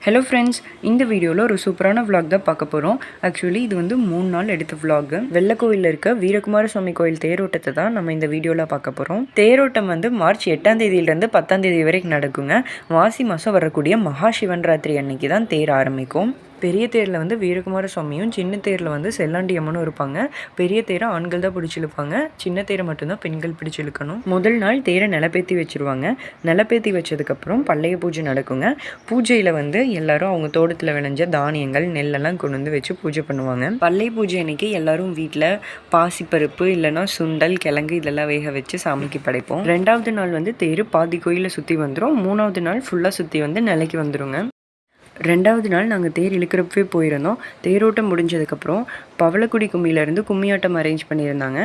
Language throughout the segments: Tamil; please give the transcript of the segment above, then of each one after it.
ஹலோ ஃப்ரெண்ட்ஸ், இந்த வீடியோவில் ஒரு சூப்பரான விளாக் தான் பார்க்க போகிறோம். ஆக்சுவலி இது வந்து 3 நாள் எடுத்த விளாக். வெள்ளக்கோவிலில் இருக்க வீரகுமார சுவாமி கோயில் தேரோட்டத்தை தான் நம்ம இந்த வீடியோவில் பார்க்க போகிறோம். தேரோட்டம் வந்து மார்ச் 8ஆம் தேதியிலேருந்து 10ஆம் தேதி வரைக்கும் நடக்குங்க. மாசி மாதம் வரக்கூடிய மகா சிவன்ராத்திரி அன்னைக்கு தான் தேர் ஆரம்பிக்கும். பெரிய தேரில் வந்து வீரகுமார சுவாமியும், சின்ன தேரில் வந்து செல்லாண்டி அம்மனும் இருப்பாங்க. பெரிய தேரை ஆண்கள் தான் பிடிச்சி இழுப்பாங்க, சின்ன தேரை மட்டும்தான் பெண்கள் பிடிச்சி இழுக்கணும். முதல் நாள் தேரை நிலப்பேற்றி வச்சுருவாங்க. நிலப்பேற்றி வச்சதுக்கப்புறம் பள்ளைய பூஜை நடக்குங்க. பூஜையில் வந்து எல்லாரும் அவங்க தோட்டத்தில் விளைஞ்ச தானியங்கள், நெல்லெல்லாம் கொண்டு வந்து வச்சு பூஜை பண்ணுவாங்க. பள்ளைய பூஜை அன்னைக்கு எல்லாரும் வீட்டில் பாசிப்பருப்பு இல்லைன்னா சுண்டல், கிழங்கு இதெல்லாம் வேக வச்சு சாமிக்கு படைப்போம். 2வது நாள் வந்து தேர் பாதி கோயிலை சுற்றி வந்துடும். 3வது நாள் ஃபுல்லாக சுற்றி வந்து நிலைக்கு வந்துடுங்க. 2வது நாள் நாங்கள் தேர் இழுக்கிறப்பவே போயிருந்தோம். தேரோட்டம் முடிஞ்சதுக்கப்புறம் பவளக்குடி கும்மியிலேருந்து கும்மியாட்டம் அரேஞ்ச் பண்ணியிருந்தாங்க.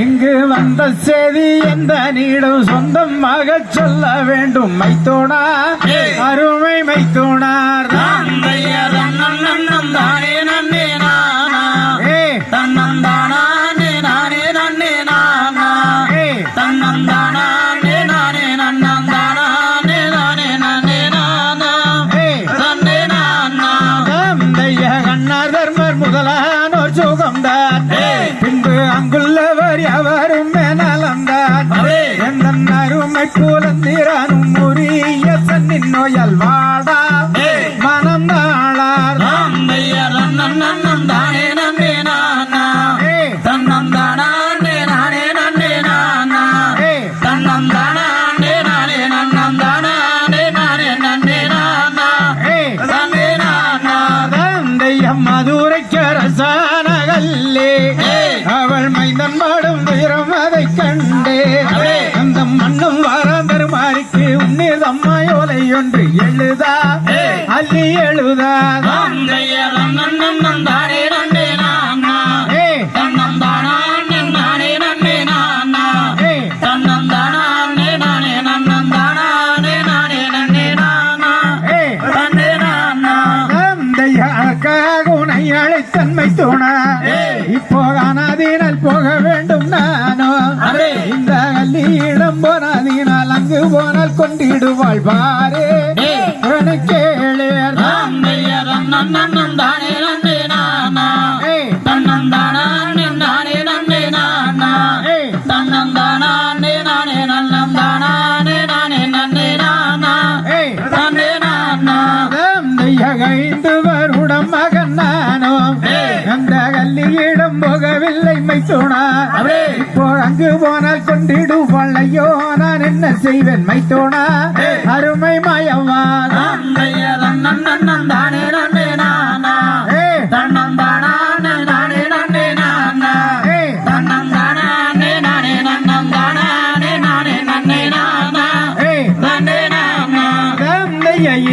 இங்கு வந்த செய்தி எந்த நீடும் சொந்தமாக சொல்ல வேண்டும். மைத்தோனா அருமை மைத்தோனார் கண்ணாதர்மர் முதலானோர் சுகம்தான். பின்பு அங்குள்ளவர் எவரும் நலந்தான். எந்த அருமை புலந்திரானும் உரிய சன்னின் நோயால் வாடா மனம் நாளார் மதுரைக்கரசானகல்லே அவள் மைந்தன் பாடும் வீரம் அதை கண்டே. அந்த மண்ணும் வாராந்தர் மாறிக்கு உன்னீர் அம்மாயோலை ஒன்று எழுதா அள்ளி எழுதா தன்மை தோணா இப்போ அனாதீனால் போக வேண்டும். நானோ இந்த கல்லியிடம் போனாதீனால் அங்கு போனால் கொண்டிடுவாள் பாரு கேளு. ஐந்து வருடம் மகன் நானோ அந்த கல்லியிடம் போகவில்லை மைத்தோனா. இப்போ அங்கு போனால் கொண்டிடுவாள். ஐயோ நான் என்ன செய்வேன் மைத்தோனா அருமை மாயவா.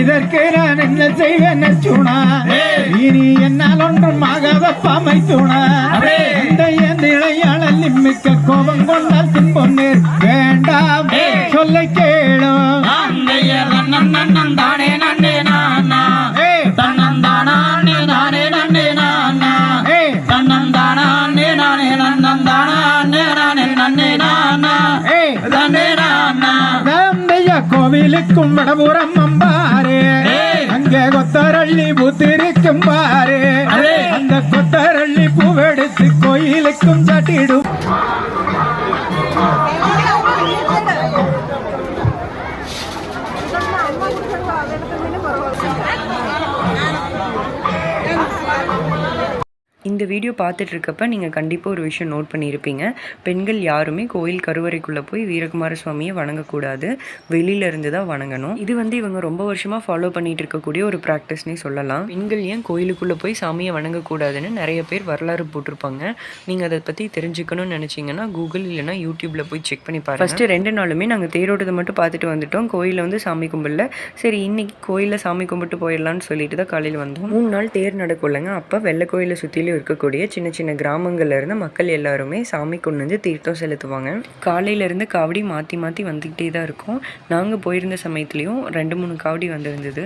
இதற்கு நான் என்ன செய்வேன் சூனா. இனி என்னால் ஒன்றும் ஆகாதப்பா மைத்தூணா. இந்த இளையாளல் மிக்க கோபம் கொண்டால் தின்பொன்னேர் வேண்டாம் சொல்லை கேளும். கோவிலுக்கும் வடபுறம் அம்பாரு அங்க கொத்தரள்ளி பூத்திருக்கும் பாரு. அந்த கொத்தரள்ளி பூவெடுத்து கோயிலுக்கும் சாட்டிடும். இந்த வீடியோ பார்த்துட்டு இருக்கப்ப நீங்கள் கண்டிப்பாக ஒரு விஷயம் நோட் பண்ணியிருப்பீங்க. பெண்கள் யாருமே கோயில் கருவறைக்குள்ளே போய் வீரகுமார சுவாமியை வணங்கக்கூடாது, வெளியிலேருந்து தான் வணங்கணும். இது வந்து இவங்க ரொம்ப வருஷமாக ஃபாலோ பண்ணிட்டு இருக்கக்கூடிய ஒரு ப்ராக்டிஸ்னே சொல்லலாம். பெண்கள் ஏன் கோயிலுக்குள்ளே போய் சாமியை வணங்கக்கூடாதுன்னு நிறைய பேர் வரலாறு போட்டிருப்பாங்க. நீங்கள் அதை பற்றி தெரிஞ்சுக்கணும்னு நினச்சிங்கன்னா கூகுள் இல்லைனா யூடியூப்பில் போய் செக் பண்ணி பாருங்கள். ஃபஸ்ட்டு 2 நாளுமே நாங்கள் தேரோட்டத்தை மட்டும் பார்த்துட்டு வந்துட்டோம். கோயிலில் வந்து சாமி கும்பிடல. சரி இன்னைக்கு கோயிலில் சாமி கும்பிட்டு போயிடலான்னு சொல்லிட்டு தான் காலையில் வந்தோம். 3 நாள் தேர் நடக்கும்லங்க. அப்போ வெள்ளை கோயிலை சுற்றிலும் இருக்கக்கூடிய சின்ன சின்ன கிராமங்கள்ல இருந்து மக்கள் எல்லாருமே சாமி கொண்டு வந்து தீர்த்தம் செலுத்துவாங்க. காலையிலேருந்து காவடி மாற்றி மாற்றி வந்துக்கிட்டே தான் இருக்கும். நாங்கள் போயிருந்த சமயத்துலேயும் 2-3 காவடி வந்திருந்தது.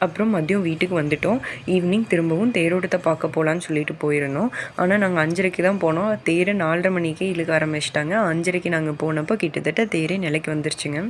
அப்புறம் மதியம் வீட்டுக்கு வந்துட்டோம். ஈவினிங் திரும்பவும் தேரோட்டத்தை பார்க்க போகலான்னு சொல்லிட்டு போயிருந்தோம். ஆனால் நாங்கள் 5:30க்கு தான் போனோம். தேரை 4:30 மணிக்கே இழுக்க ஆரம்பிச்சிட்டாங்க. 5:30க்கு நாங்கள் போனப்போ கிட்டத்தட்ட தேரே நிலைக்கு வந்துருச்சுங்க.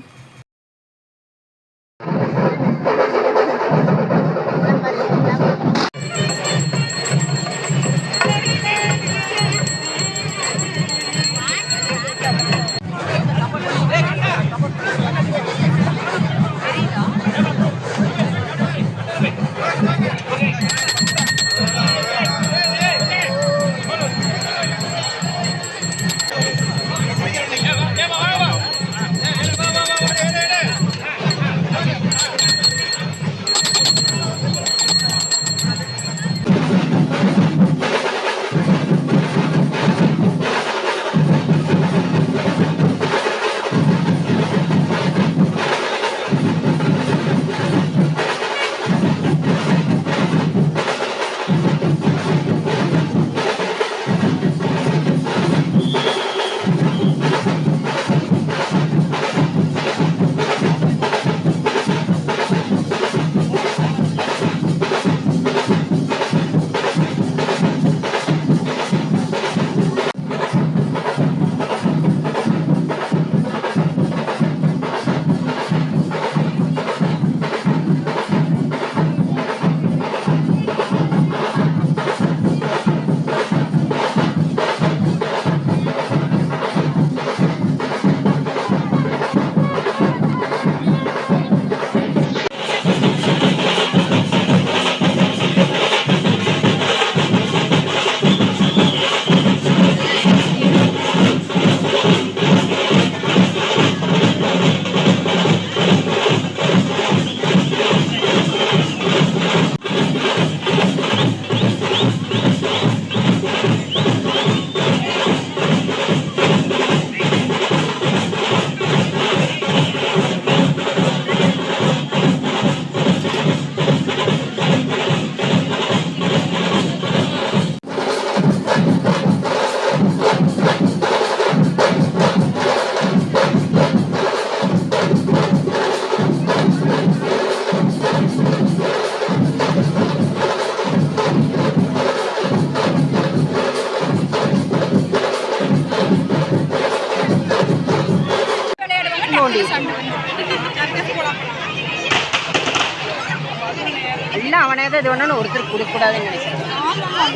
எல்லாம் அவனே தான் இது ஒன்று ஒருத்தர் கொடுக்கக்கூடாதுன்னு நினைக்கிறேன்.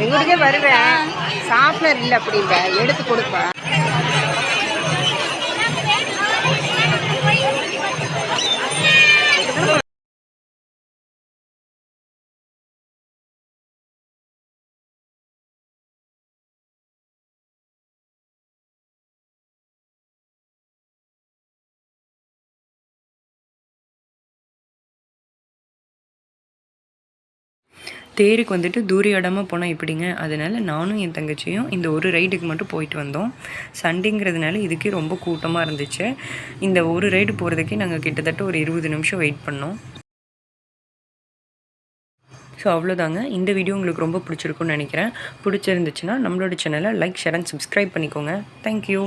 எங்களுக்கே வருவேன், சாஃப்ட்வேர் இல்லை அப்படி இல்லை, எடுத்து கொடுப்பேன். தேருக்கு வந்துட்டு தூரி இடமாக போனால் எப்படிங்க, அதனால் நானும் என் தங்கச்சியும் இந்த ஒரு ரைடுக்கு மட்டும் போயிட்டு வந்தோம். சண்டேங்கிறதுனால இதுக்கே ரொம்ப கூட்டமாக இருந்துச்சு. இந்த ஒரு ரைடு போகிறதுக்கே நாங்கள் கிட்டத்தட்ட ஒரு 20 நிமிஷம் வெயிட் பண்ணோம். ஸோ அவ்வளோதாங்க. இந்த வீடியோ உங்களுக்கு ரொம்ப பிடிச்சிருக்குன்னு நினைக்கிறேன். பிடிச்சிருந்துச்சுன்னா நம்மளோட சேனலை லைக், ஷேர் அண்ட் சப்ஸ்கிரைப் பண்ணிக்கோங்க. தேங்க்யூ.